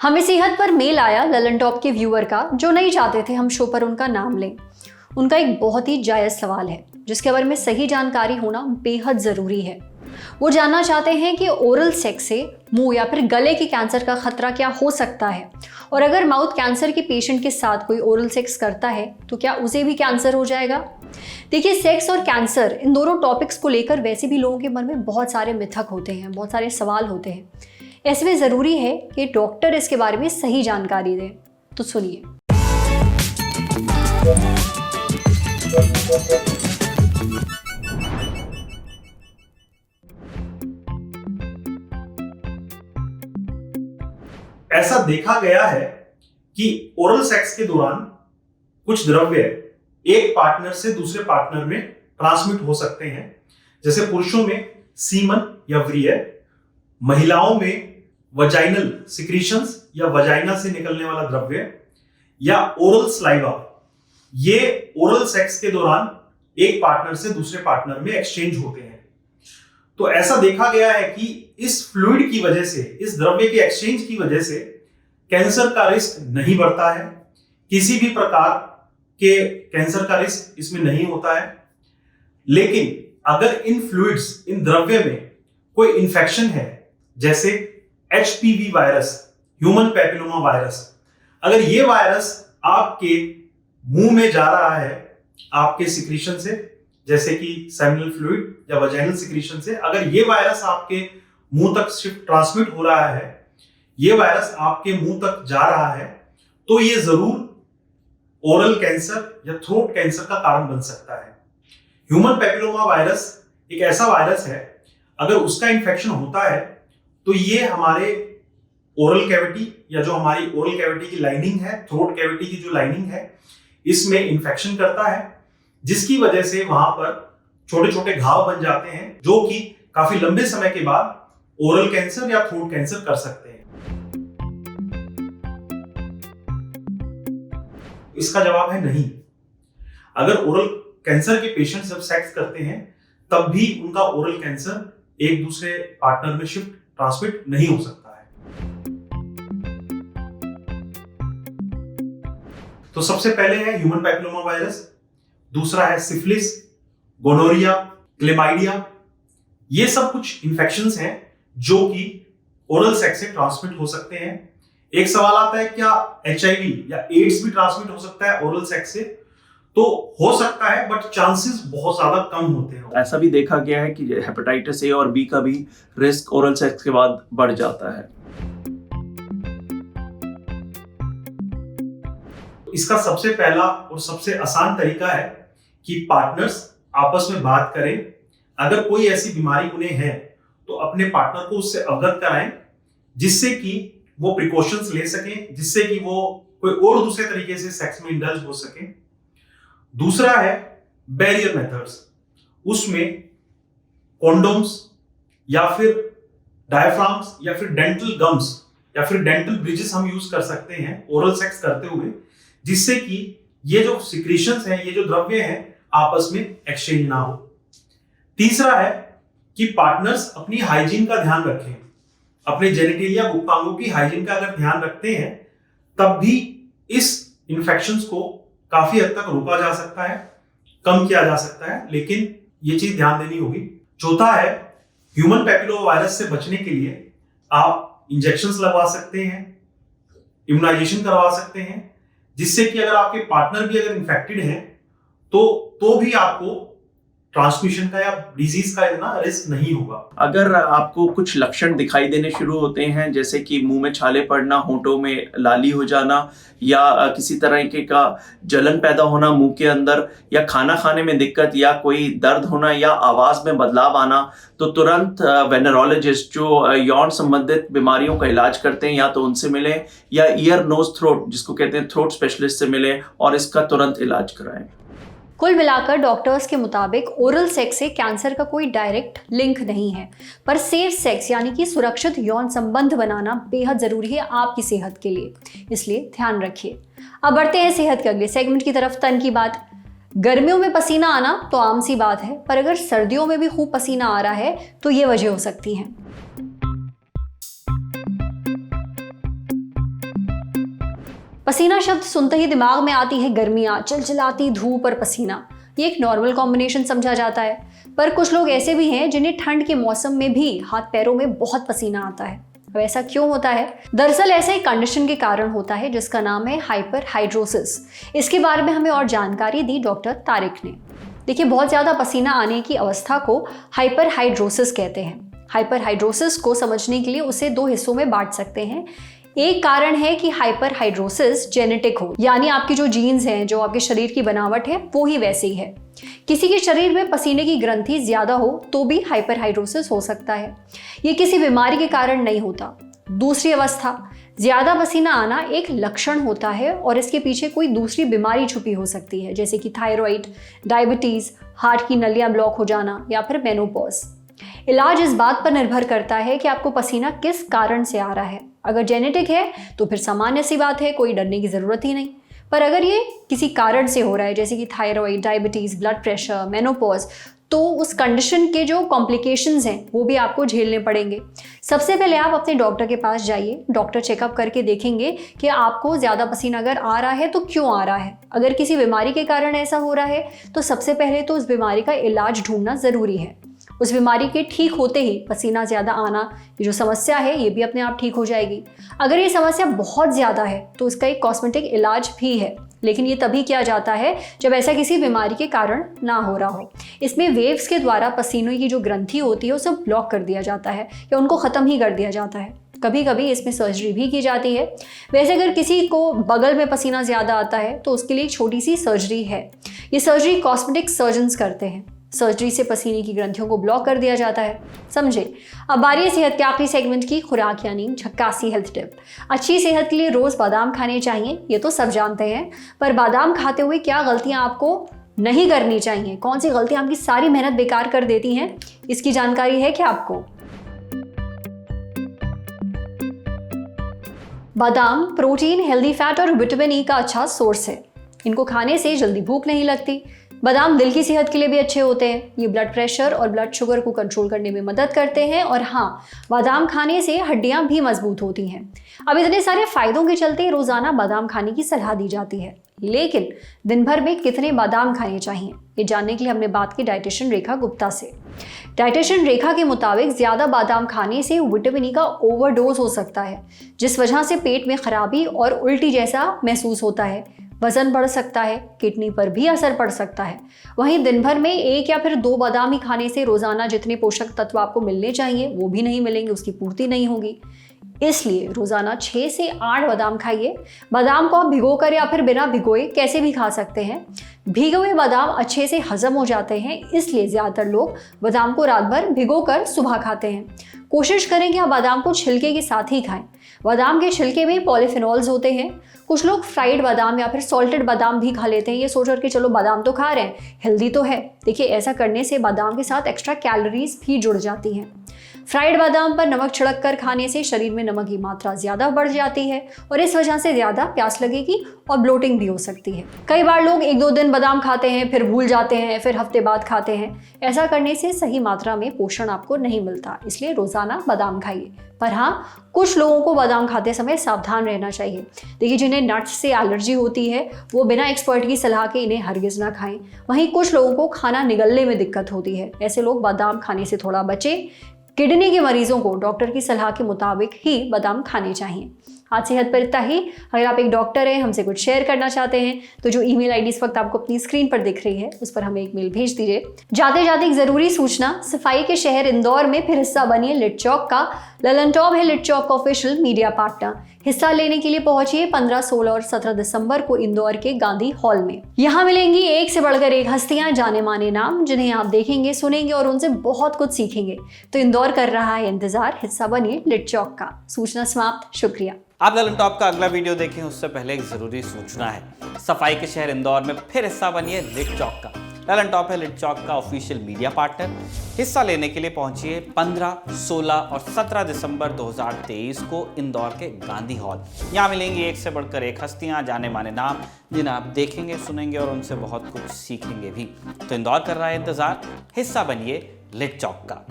हमें सेहत पर मेल आया ललन टॉप के व्यूअर का, जो नहीं चाहते थे हम शो पर उनका नाम लें। उनका एक बहुत ही जायज़ सवाल है जिसके बारे में सही जानकारी होना बेहद ज़रूरी है। वो जानना चाहते हैं कि ओरल सेक्स से मुंह या फिर गले के कैंसर का खतरा क्या हो सकता है, और अगर माउथ कैंसर के पेशेंट के साथ कोई ओरल सेक्स करता है तो क्या उसे भी कैंसर हो जाएगा। देखिए, सेक्स और कैंसर इन दोनों टॉपिक्स को लेकर वैसे भी लोगों के मन में बहुत सारे मिथक होते हैं, बहुत सारे सवाल होते हैं। ऐसे में ज़रूरी है कि डॉक्टर इसके बारे में सही जानकारी दें। तो सुनिए। ऐसा देखा गया है कि ओरल सेक्स के दौरान कुछ द्रव्य एक पार्टनर से दूसरे पार्टनर में ट्रांसमिट हो सकते हैं, जैसे पुरुषों में सीमन या व्रीय, महिलाओं में वजाइनल सिक्रीशंस या वजाइना से निकलने वाला द्रव्य, या ओरल स्लाइवा। ये ओरल सेक्स के दौरान एक पार्टनर से दूसरे पार्टनर में एक्सचेंज होते हैं। तो ऐसा देखा गया है कि इस फ्लूइड की वजह से, इस द्रव्य के एक्सचेंज की वजह से कैंसर का रिस्क नहीं बढ़ता है, किसी भी प्रकार के कैंसर का रिस्क इसमें नहीं होता है। लेकिन अगर इन फ्लूइड्स, इन द्रव्य में कोई इंफेक्शन है, जैसे HPV virus, human papilloma virus, अगर ये वायरस आपके मुंह में जा रहा है आपके सिक्रीशन से, जैसे कि सेमिनल फ्लूइड या वजाइनल सिक्रीशन से, अगर ये वायरस आपके मुंह तक ट्रांसमिट हो रहा है, ये वायरस आपके मुंह तक जा रहा है, तो ये जरूर ओरल कैंसर या थ्रोट कैंसर का कारण बन सकता है। ह्यूमन पैपिलोमा वायरस एक ऐसा वायरस है, अगर उसका इंफेक्शन होता है तो ये हमारे ओरल कैविटी या जो हमारी ओरल कैविटी की लाइनिंग है, थ्रोट कैविटी की जो लाइनिंग है, इसमें इंफेक्शन करता है, जिसकी वजह से वहां पर छोटे छोटे घाव बन जाते हैं, जो कि काफी लंबे समय के बाद ओरल कैंसर या थ्रोट कैंसर कर सकते हैं। इसका जवाब है नहीं। अगर ओरल कैंसर के पेशेंट जब सेक्स करते हैं तब भी उनका ओरल कैंसर एक दूसरे पार्टनर में शिफ्ट ट्रांसमिट नहीं हो सकता है। तो सबसे पहले है ह्यूमन पैपिलोमा वायरस, दूसरा है सिफिलिस, गोनोरिया, क्लेमाइडिया। ये सब कुछ इंफेक्शंस हैं जो कि ओरल सेक्स से ट्रांसमिट हो सकते हैं। एक सवाल आता है, क्या HIV या एड्स भी ट्रांसमिट हो सकता है ओरल सेक्स से? तो हो सकता है, बट चांसेस बहुत ज्यादा कम होते हैं। ऐसा भी देखा गया है कि हेपेटाइटिस A और B का भी रिस्क ओरल सेक्स के बाद बढ़ जाता है। इसका सबसे पहला और सबसे आसान तरीका है कि पार्टनर्स आपस में बात करें। अगर कोई ऐसी बीमारी उन्हें है तो अपने पार्टनर को उससे अवगत कराएं, जिससे कि वो प्रिकॉशंस ले सकें, जिससे कि वो कोई और दूसरे तरीके से सेक्स में इंडल्ज हो सकें। दूसरा है बैरियर मेथड्स। उसमें कॉन्डोम्स या फिर डायफ्राम्स या फिर डेंटल गम्स या फिर डेंटल ब्रिजेस हम यूज कर सकते हैं ओरल सेक्स करते हुए, जिससे कि ये जो सिक्रीशंस हैं, ये जो द्रव्य हैं, आपस में एक्सचेंज ना हो। तीसरा है कि पार्टनर्स अपनी हाइजीन का ध्यान रखें। अपने जेनिटेलिया गुप्तांगों की हाइजीन का अगर ध्यान रखते हैं तब भी इस इंफेक्शंस को काफी हद तक रोका जा सकता है, कम किया जा सकता है, लेकिन ये चीज ध्यान देनी होगी। चौथा है, ह्यूमन पैपिलोमा वायरस से बचने के लिए आप इंजेक्शंस लगवा सकते हैं, इम्यूनाइजेशन करवा सकते हैं, जिससे कि अगर आपके पार्टनर भी अगर इन्फेक्टेड हैं तो भी आपको ट्रांसमिशन का या डिजीज का इतना रिस्क नहीं होगा। अगर आपको कुछ लक्षण दिखाई देने शुरू होते हैं, जैसे कि मुंह में छाले पड़ना, होंठों में लाली हो जाना, या किसी तरह का जलन पैदा होना मुंह के अंदर, या खाना खाने में दिक्कत, या कोई दर्द होना, या आवाज में बदलाव आना, तो तुरंत वेनरोलॉजिस्ट जो यौन संबंधित बीमारियों का इलाज करते हैं, या तो उनसे मिलें, या ईयर नोज थ्रोट जिसको कहते हैं थ्रोट स्पेशलिस्ट से मिलें और इसका तुरंत इलाज कराएं। कुल मिलाकर डॉक्टर्स के मुताबिक ओरल सेक्स से कैंसर का कोई डायरेक्ट लिंक नहीं है, पर सेफ सेक्स यानी कि सुरक्षित यौन संबंध बनाना बेहद ज़रूरी है आपकी सेहत के लिए, इसलिए ध्यान रखिए। अब बढ़ते हैं सेहत के अगले सेगमेंट की तरफ। तन की बात। गर्मियों में पसीना आना तो आम सी बात है, पर अगर सर्दियों में भी खूब पसीना आ रहा है तो ये वजह हो सकती है। पसीना शब्द सुनते ही दिमाग में आती है गर्मियाँ, चिलचिलाती धूप और पसीना। ये एक नॉर्मल कॉम्बिनेशन समझा जाता है, पर कुछ लोग ऐसे भी हैं जिन्हें ठंड के मौसम में भी हाथ पैरों में बहुत पसीना आता है। अब ऐसा क्यों होता है? दरअसल ऐसा एक कंडीशन के कारण होता है जिसका नाम है हाइपरहाइड्रोसिस। इसके बारे में हमें और जानकारी दी डॉक्टर तारिक ने। देखिए, बहुत ज़्यादा पसीना आने की अवस्था को हाइपरहाइड्रोसिस कहते हैं। हाइपरहाइड्रोसिस को समझने के लिए उसे दो हिस्सों में बांट सकते हैं। एक कारण है कि हाइपरहाइड्रोसिस जेनेटिक हो, यानी आपकी जो जीन्स हैं, जो आपके शरीर की बनावट है, वो ही वैसी है। किसी के शरीर में पसीने की ग्रंथि ज्यादा हो तो भी हाइपरहाइड्रोसिस हो सकता है। ये किसी बीमारी के कारण नहीं होता। दूसरी अवस्था, ज्यादा पसीना आना एक लक्षण होता है और इसके पीछे कोई दूसरी बीमारी छुपी हो सकती है, जैसे कि थायराइड, डायबिटीज, हार्ट की नलियां ब्लॉक हो जाना या फिर मेनोपॉज। इलाज इस बात पर निर्भर करता है कि आपको पसीना किस कारण से आ रहा है। अगर जेनेटिक है तो फिर सामान्य सी बात है, कोई डरने की जरूरत ही नहीं। पर अगर ये किसी कारण से हो रहा है, जैसे कि thyroid, diabetes, blood pressure, menopause, तो उस कंडीशन के जो कॉम्प्लिकेशंस हैं वो भी आपको झेलने पड़ेंगे। सबसे पहले आप अपने डॉक्टर के पास जाइए। डॉक्टर चेकअप करके देखेंगे कि आपको ज़्यादा पसीना अगर आ रहा है तो क्यों आ रहा है। अगर किसी बीमारी के कारण ऐसा हो रहा है तो सबसे पहले तो उस बीमारी का इलाज ढूंढना ज़रूरी है। उस बीमारी के ठीक होते ही पसीना ज़्यादा आना, ये जो समस्या है, ये भी अपने आप ठीक हो जाएगी। अगर ये समस्या बहुत ज़्यादा है तो इसका एक कॉस्मेटिक इलाज भी है, लेकिन ये तभी किया जाता है जब ऐसा किसी बीमारी के कारण ना हो रहा हो। इसमें वेव्स के द्वारा पसीने की जो ग्रंथि होती है उसे ब्लॉक कर दिया जाता है या उनको ख़त्म ही कर दिया जाता है। कभी कभी इसमें सर्जरी भी की जाती है। वैसे अगर किसी को बगल में पसीना ज़्यादा आता है तो उसके लिए एक छोटी सी सर्जरी है। ये सर्जरी कॉस्मेटिक सर्जन्स करते हैं। सर्जरी से पसीने की ग्रंथियों को ब्लॉक कर दिया जाता है। समझे? अब बारी है सेहत के आखिरी सेगमेंट की, खुराक यानी झक्कासी हेल्थ टिप। अच्छी सेहत के लिए रोज़ बादाम खाने चाहिए, ये तो सब जानते हैं, पर बादाम खाते हुए क्या गलतियां आपको नहीं करनी चाहिए, कौन सी गलतियां आपकी सारी मेहनत बेकार कर देती हैं, इसकी जानकारी है क्या आपको? बादाम प्रोटीन, हेल्दी फैट और विटामिन ई का अच्छा सोर्स है। इनको खाने से जल्दी भूख नहीं लगती। बादाम दिल की सेहत के लिए भी अच्छे होते हैं। ये ब्लड प्रेशर और ब्लड शुगर को कंट्रोल करने में मदद करते हैं और हाँ, बादाम खाने से हड्डियां भी मजबूत होती हैं। अब इतने सारे फायदों के चलते रोजाना बादाम खाने की सलाह दी जाती है, लेकिन दिन भर में कितने बादाम खाने चाहिए, ये जानने के लिए हमने बात की डाइटिशियन रेखा गुप्ता से। डाइटिशियन रेखा के मुताबिक ज्यादा बादाम खाने से विटामिन ई का ओवरडोज हो सकता है, जिस वजह से पेट में खराबी और उल्टी जैसा महसूस होता है। वजन बढ़ सकता है, किडनी पर भी असर पड़ सकता है। वहीं दिन भर में 1 या फिर 2 बादाम ही खाने से रोजाना जितने पोषक तत्व आपको मिलने चाहिए वो भी नहीं मिलेंगे, उसकी पूर्ति नहीं होगी। इसलिए रोजाना 6 से 8 बादाम खाइए। बादाम को आप भिगोकर या फिर बिना भिगोए कैसे भी खा सकते हैं। भीगे हुए बादाम अच्छे से हजम हो जाते हैं, इसलिए ज्यादातर लोग बादाम को रात भर भिगोकर सुबह खाते हैं। कोशिश करें कि आप बादाम को छिलके के साथ ही खाएं। बादाम के छिलके में पॉलीफिनॉल्स होते हैं। कुछ लोग फ्राइड बादाम या फिर सॉल्टेड बादाम भी खा लेते हैं, ये सोचकर कि चलो बादाम तो खा रहे हैं, हेल्दी तो है। देखिए, ऐसा करने से बादाम के साथ एक्स्ट्रा कैलोरीज भी जुड़ जाती हैं। फ्राइड बादाम पर नमक छिड़क कर खाने से शरीर में नमक की मात्रा ज़्यादा बढ़ जाती है और इस वजह से ज़्यादा प्यास लगेगी और ब्लोटिंग भी हो सकती है। कई बार लोग 1-2 दिन बादाम खाते हैं, फिर भूल जाते हैं, फिर हफ्ते बाद खाते हैं। ऐसा करने से सही मात्रा में पोषण आपको नहीं मिलता, इसलिए रोज़ाना बादाम खाइए। पर हाँ, कुछ लोगों को बादाम खाते समय सावधान रहना चाहिए। देखिए, जिन्हें नट्स से एलर्जी होती है वो बिना एक्सपर्ट की सलाह के इन्हें हरगिज़ ना खाएं। वहीं कुछ लोगों को खाना निगलने में दिक्कत होती है, ऐसे लोग बादाम खाने से थोड़ा बचें। किडनी के मरीजों को डॉक्टर की सलाह के मुताबिक ही बादाम खाने चाहिए। आज सेहत पर इतना ही। अगर आप एक डॉक्टर हैं, हमसे कुछ शेयर करना चाहते हैं तो जो ईमेल आईडी इस वक्त आपको अपनी स्क्रीन पर दिख रही है उस पर हमें एक मेल भेज दीजिए। जाते जाते एक जरूरी सूचना, सफाई के शहर इंदौर में फिर हिस्सा बनिए लिट चौक का। ललन टॉप है लिट चौक का ऑफिशियल मीडिया पार्टनर। हिस्सा लेने के लिए पहुंचिए 15, 16 और 17 दिसंबर को इंदौर के गांधी हॉल में। यहाँ मिलेंगी एक से बढ़कर एक हस्तियां, जाने माने नाम, जिन्हें आप देखेंगे, सुनेंगे और उनसे बहुत कुछ सीखेंगे। तो इंदौर कर रहा है इंतजार, हिस्सा बनिए लिट चौक का। सूचना समाप्त। शुक्रिया। आप ललन टॉप का अगला वीडियो देखें उससे पहले एक जरूरी सूचना है, सफाई के शहर इंदौर में फिर हिस्सा बनिए लिट चौक का। ललन टॉप है लिट चौक का ऑफिशियल मीडिया पार्टनर। हिस्सा लेने के लिए पहुंचिए 15, 16 और 17 दिसंबर 2023 को इंदौर के गांधी हॉल। यहाँ मिलेंगी एक से बढ़कर एक हस्तियां, जाने माने नाम, जिन्हें आप देखेंगे, सुनेंगे और उनसे बहुत कुछ सीखेंगे भी। तो इंदौर कर रहा है इंतजार, हिस्सा बनिए लिट चौक का।